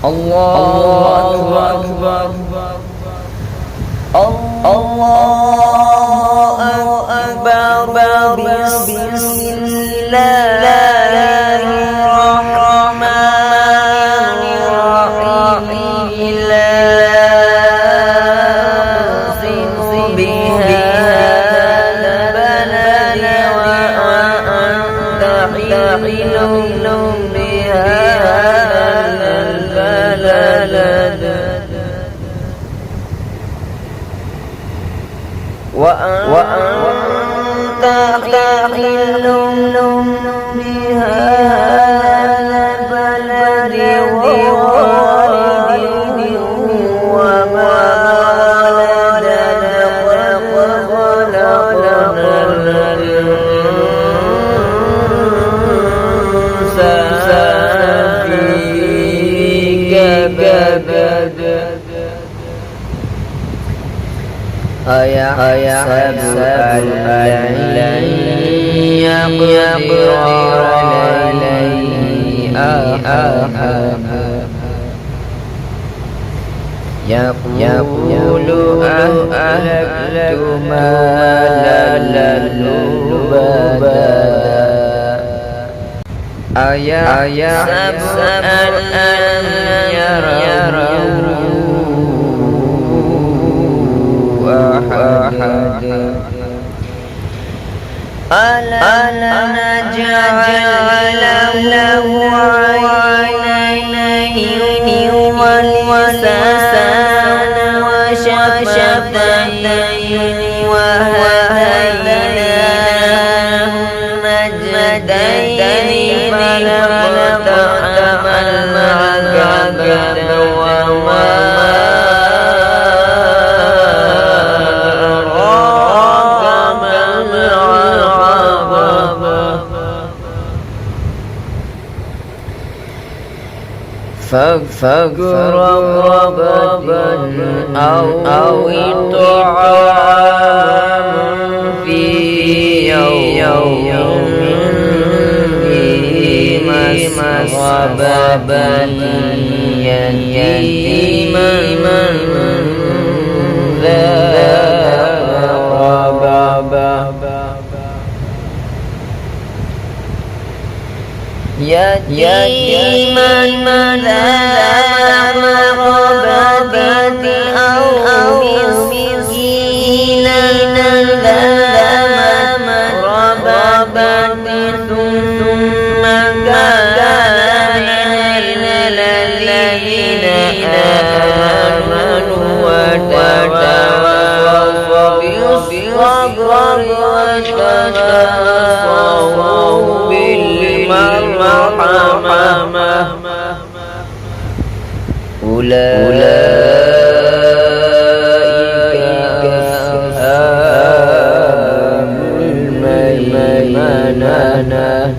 الله أكبر الله أكبر بسم الله الرحمن الرحيم لا أقسم بهذا البلد وأنت حل بهذا البلد وأنت حل بهذا البلد ووالد وما ولد لقد خلقنا الإنسان في كبد أيحسب أن لن يقدر عليه أحد يقول أهلكت مالا لبدا أيحسب أن لم يره أحد ألم نجعل له عينين ولسانا وشفتين وهديناه النجدين فلاقتحم العقبة وما فك رقبة أو إطعام في يوم ذي مسغبة يتيما ذا مقربة يتيما ذا مقربة أو مسكينا ذا متربة ثم كان من الذين آمنوا وتواصوا بالصبر وتواصوا بالمرحمة أولئك أصحاب الميمنة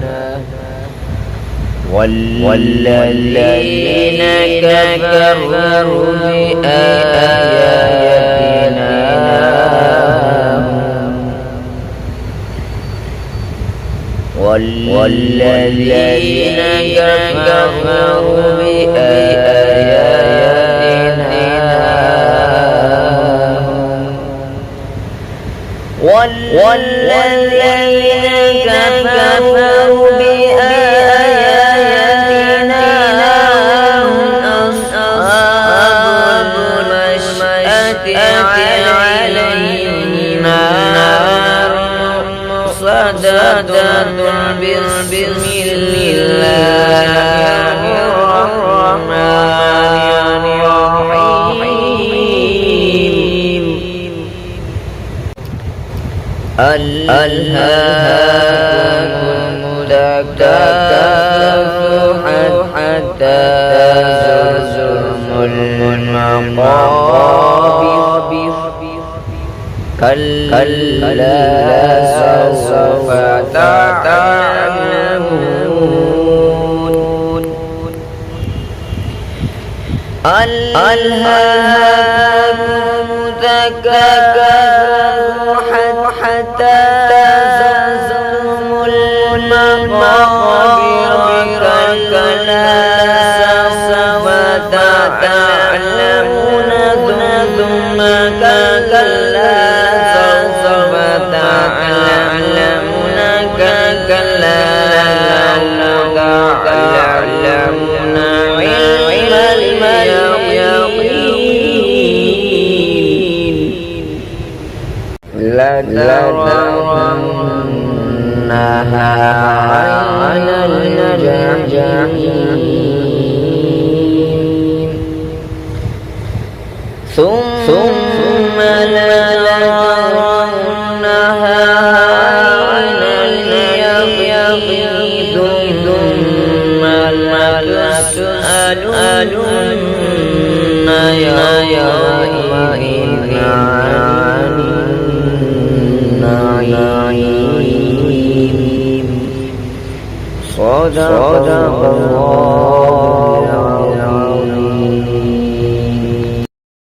والذين كفروا بآياتنا والذين كفروا بآياتنا والذين كفروا بآياتنا أصحاب المشأة عليهم نار مؤصدة بسم الله الرحمن الرحيم ألهاكم التكاثر حتى زرتم المقابر كلا سوف تعلمون ألهاكم التكاثر حتى زرتم المقابر كلا سوف تعلمون ثم كلا سوف تعلمون كلا لو تعلمون علم اليقين لترونها على الجحيم ثم لترونها على اليقين ثم لتسألن يومئذ عن النعيم. صدق الله